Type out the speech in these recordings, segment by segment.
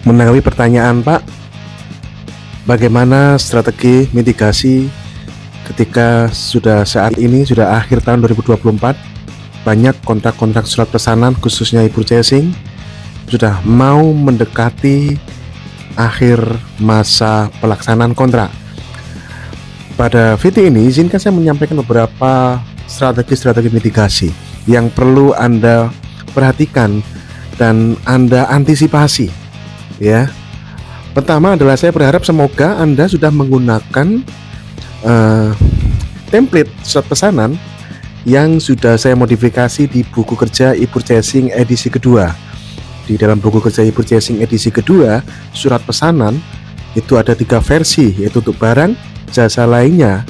Menanggapi pertanyaan Pak, bagaimana strategi mitigasi ketika saat ini sudah akhir tahun 2024, banyak kontrak-kontrak surat pesanan khususnya e-purchasing sudah mau mendekati akhir masa pelaksanaan kontrak. Pada video ini izinkan saya menyampaikan beberapa strategi mitigasi yang perlu Anda perhatikan dan Anda antisipasi ya. Pertama adalah saya berharap semoga Anda sudah menggunakan template surat pesanan yang sudah saya modifikasi di buku kerja e-purchasing edisi kedua. Di dalam buku kerja e-purchasing edisi kedua, surat pesanan itu ada 3 versi, yaitu untuk barang, jasa lainnya,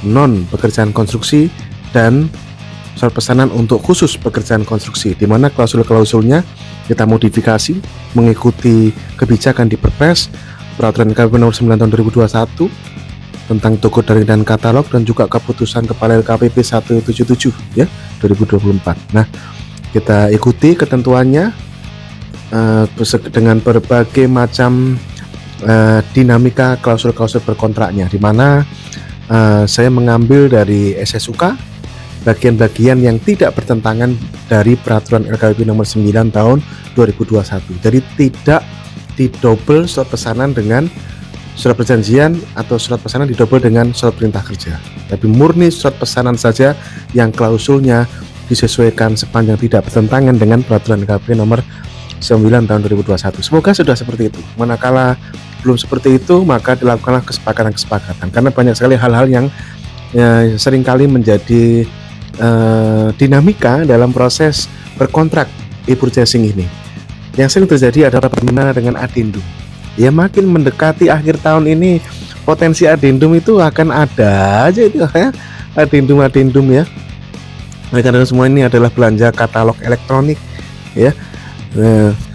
non pekerjaan konstruksi, dan surat pesanan untuk khusus pekerjaan konstruksi, di mana klausul-klausulnya kita modifikasi mengikuti kebijakan di Perpres Peraturan LKPP Nomor 9 Tahun 2021 tentang toko daring dan katalog, dan juga keputusan Kepala LKPP 177 ya 2024. Nah, kita ikuti ketentuannya dengan berbagai macam dinamika klausul-klausul berkontraknya, di mana saya mengambil dari SSUK bagian-bagian yang tidak bertentangan dari Peraturan LKPP Nomor 9 Tahun 2021. Jadi tidak didobel surat pesanan dengan surat perjanjian atau surat pesanan didobel dengan surat perintah kerja, tapi murni surat pesanan saja yang klausulnya disesuaikan sepanjang tidak bertentangan dengan Peraturan LKPP Nomor 9 Tahun 2021. Semoga sudah seperti itu. Manakala belum seperti itu, maka dilakukanlah kesepakatan-kesepakatan, karena banyak sekali hal-hal yang seringkali menjadi dinamika dalam proses berkontrak e-purchasing ini. Yang sering terjadi adalah bagaimana dengan adendum. Ya, makin mendekati akhir tahun ini potensi adendum itu akan ada aja itu ya, adendum ya. Karena semua ini adalah belanja katalog elektronik ya.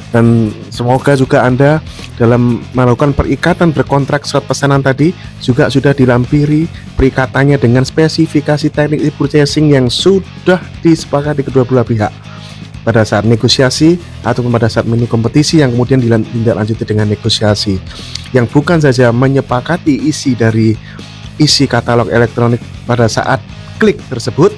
Dan semoga juga Anda dalam melakukan perikatan berkontrak surat pesanan tadi juga sudah dilampiri perikatannya dengan spesifikasi teknik e-purchasing yang sudah disepakati kedua belah pihak pada saat negosiasi ataupun pada saat mini kompetisi, yang kemudian ditindaklanjuti dengan negosiasi yang bukan saja menyepakati isi katalog elektronik pada saat klik tersebut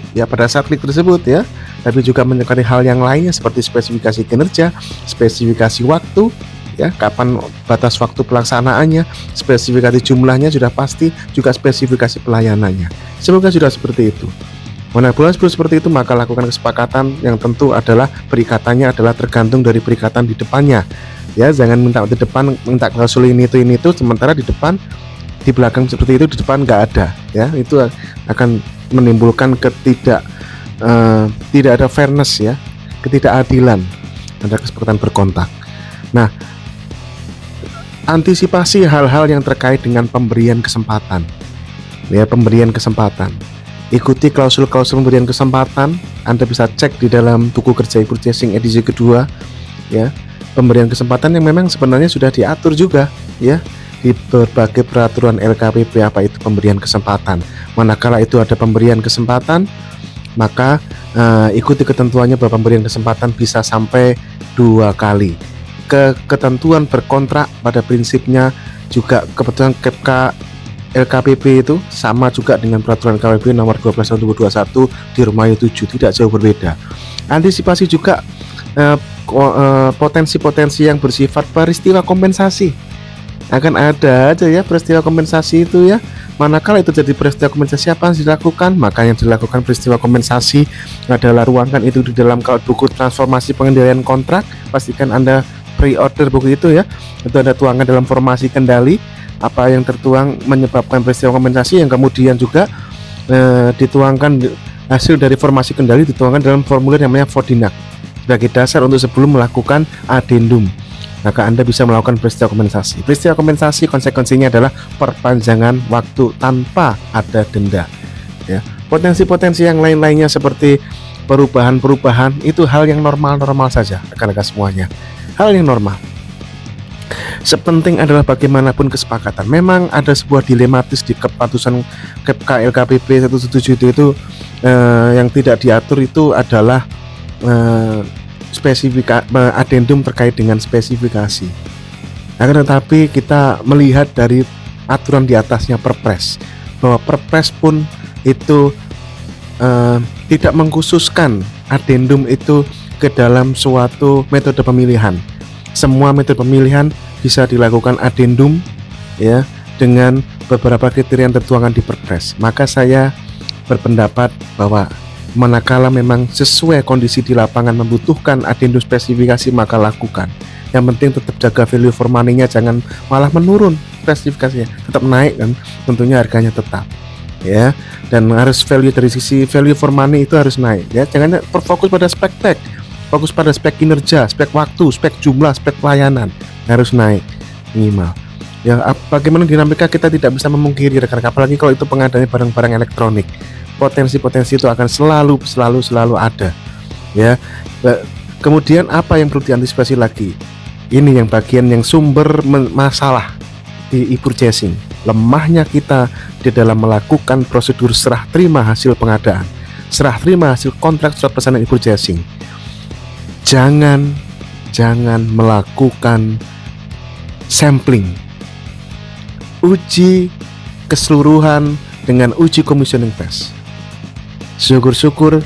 ya, tapi juga menyepakati hal yang lainnya seperti spesifikasi kinerja, spesifikasi waktu ya, kapan batas waktu pelaksanaannya, spesifikasi jumlahnya sudah pasti, juga spesifikasi pelayanannya. Semoga sudah seperti itu. Manakala sebelum seperti itu, maka lakukan kesepakatan yang tentu adalah perikatannya adalah tergantung dari perikatan di depannya ya. Jangan minta di depan minta klausul ini itu sementara di depan, di belakang seperti itu, di depan nggak ada ya. Itu akan menimbulkan tidak ada fairness ya, ketidakadilan pada kesepakatan berkontrak. Nah, antisipasi hal-hal yang terkait dengan pemberian kesempatan ya, ikuti klausul-klausul pemberian kesempatan. Anda bisa cek di dalam buku kerja e-purchasing edisi kedua ya, pemberian kesempatan yang memang sebenarnya sudah diatur juga ya di berbagai peraturan LKPP apa itu pemberian kesempatan. Manakala itu ada pemberian kesempatan, maka ikuti ketentuannya bahwa pemberian kesempatan bisa sampai 2 kali. Ketentuan berkontrak pada prinsipnya juga kebetulan LKPP itu sama juga dengan Peraturan LKPP Nomor 12 Tahun 2021 di Romawi 7, tidak jauh berbeda. Antisipasi juga potensi-potensi yang bersifat peristiwa kompensasi. Akan ada aja ya peristiwa kompensasi itu ya. Manakala itu jadi peristiwa kompensasi, apa yang dilakukan? Maka yang dilakukan peristiwa kompensasi adalah ruangkan itu di dalam buku transformasi pengendalian kontrak. Pastikan Anda pre-order buku itu ya. Itu ada tuangan dalam formasi kendali apa yang tertuang menyebabkan peristiwa kompensasi, yang kemudian juga dituangkan hasil dari formasi kendali dituangkan dalam formulir yang namanya FODINAC sebagai dasar untuk sebelum melakukan adendum. Maka Anda bisa melakukan peristiwa kompensasi. Peristiwa kompensasi konsekuensinya adalah perpanjangan waktu tanpa ada denda ya. Potensi-potensi yang lain-lainnya seperti perubahan-perubahan itu hal yang normal-normal saja, rekan-rekan semuanya, hal yang normal. Sepenting adalah bagaimanapun kesepakatan. Memang ada sebuah dilematis di keputusan LKPP 177 itu yang tidak diatur itu adalah adendum terkait dengan spesifikasi Akan tetapi kita melihat dari aturan di atasnya Perpres, bahwa Perpres pun itu tidak mengkhususkan adendum itu ke dalam suatu metode pemilihan. Semua metode pemilihan bisa dilakukan adendum ya, dengan beberapa kriteria yang tertuangkan di Perpres. Maka saya berpendapat bahwa manakala memang sesuai kondisi di lapangan membutuhkan adendum spesifikasi, maka lakukan. Yang penting tetap jaga value for money-nya, jangan malah menurun spesifikasinya, tetap naik dan tentunya harganya tetap ya. Dan harus value dari sisi value for money itu harus naik ya. Jangan fokus pada spek tech, fokus pada spek kinerja, spek waktu, spek jumlah, spek pelayanan, harus naik minimal. Ya, bagaimana dinamika kita tidak bisa memungkiri rekan-rekan, apalagi kalau itu pengadaan barang-barang elektronik. Potensi-potensi itu akan selalu ada ya. Kemudian apa yang perlu diantisipasi lagi? Ini yang bagian yang sumber masalah di e-purchasing. Lemahnya kita di dalam melakukan prosedur serah terima hasil pengadaan, serah terima hasil kontrak surat pesanan e-purchasing. Jangan melakukan sampling, uji keseluruhan dengan uji commissioning test. Syukur-syukur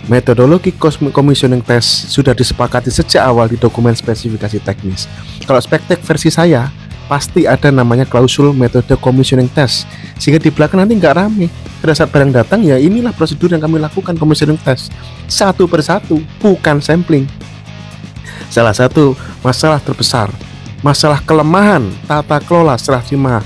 metodologi commissioning test sudah disepakati sejak awal di dokumen spesifikasi teknis. Kalau spek tek versi saya pasti ada namanya klausul metode commissioning test, sehingga di belakang nanti nggak rame. Pada saat barang datang, ya inilah prosedur yang kami lakukan commissioning test satu persatu, bukan sampling. Salah satu masalah terbesar, masalah kelemahan tata kelola serah terima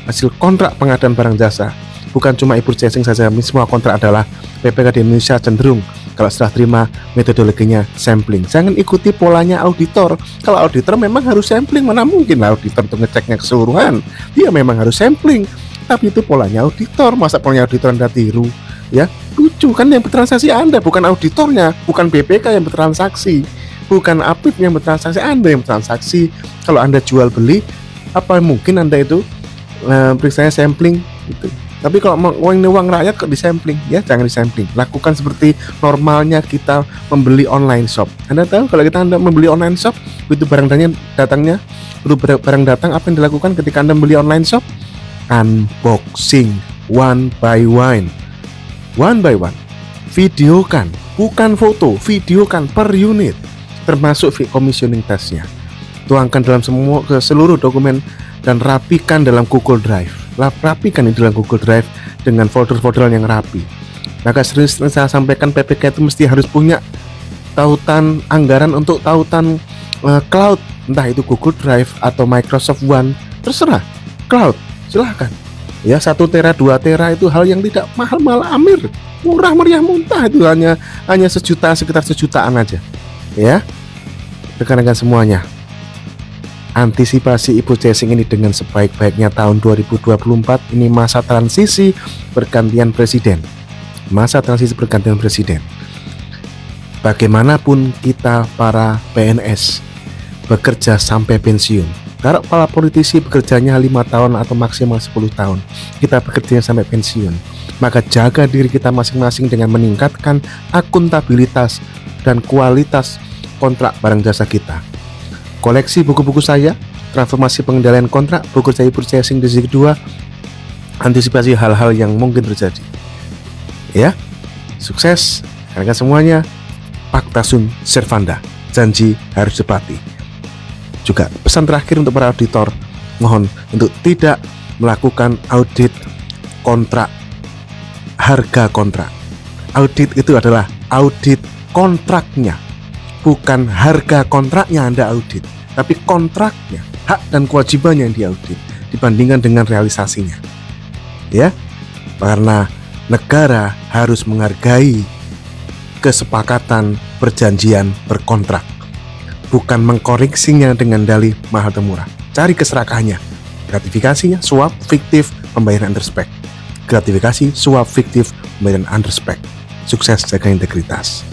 hasil kontrak pengadaan barang jasa, bukan cuma e-purchasing saja, semua kontrak adalah PPK di Indonesia cenderung kalau serah terima metodologinya sampling. Jangan ikuti polanya auditor. Kalau auditor memang harus sampling, mana mungkin auditor untuk ngeceknya keseluruhan, dia memang harus sampling. Tapi itu polanya auditor, masa polanya auditor Anda tiru ya? Lucu kan, yang bertransaksi Anda, bukan auditornya, bukan BPK yang bertransaksi, bukan APIP yang bertransaksi, Anda yang bertransaksi. Kalau Anda jual beli, apa mungkin Anda itu periksanya sampling gitu. Tapi kalau uang rakyat kok disampling, ya jangan disampling. Lakukan seperti normalnya kita membeli online shop. Anda tahu kalau Anda membeli online shop, itu barang datangnya, barang datang, apa yang dilakukan ketika Anda membeli online shop? Unboxing one by one. Videokan, bukan foto, videokan per unit, termasuk commissioning testnya. Tuangkan dalam seluruh dokumen dan rapikan dalam Google Drive. Rapikan di dalam Google Drive dengan folder-folder yang rapi. Maka sering saya sampaikan, PPK itu mesti harus punya tautan anggaran untuk tautan cloud, entah itu Google Drive atau Microsoft One, terserah, cloud, silahkan. Ya, 1 tera, 2 tera itu hal yang tidak mahal, malah amir, murah meriah muntah, itu hanya sekitar sejutaan aja. Ya, rekan-rekan semuanya, antisipasi e-purchasing ini dengan sebaik-baiknya. Tahun 2024 ini masa transisi pergantian presiden. Bagaimanapun kita para PNS bekerja sampai pensiun. Kalau para politisi bekerjanya 5 tahun atau maksimal 10 tahun, kita bekerja sampai pensiun. Maka jaga diri kita masing-masing dengan meningkatkan akuntabilitas dan kualitas kontrak barang jasa kita. Koleksi buku-buku saya, transformasi pengendalian kontrak, buku saya e-purchasing di sisi kedua, antisipasi hal-hal yang mungkin terjadi. Ya, sukses, rekan semuanya. Pacta sunt servanda, janji harus ditepati. Juga pesan terakhir untuk para auditor, mohon untuk tidak melakukan audit kontrak, harga kontrak. Audit itu adalah audit kontraknya, bukan harga kontraknya Anda audit, tapi kontraknya, hak dan kewajibannya yang diaudit dibandingkan dengan realisasinya. Ya, karena negara harus menghargai kesepakatan perjanjian berkontrak, bukan mengkoreksinya dengan dalih mahal atau murah. Cari keserakahannya, gratifikasinya, suap, fiktif, pembayaran underspec. Gratifikasi, suap, fiktif, pembayaran underspec. Sukses, jaga integritas.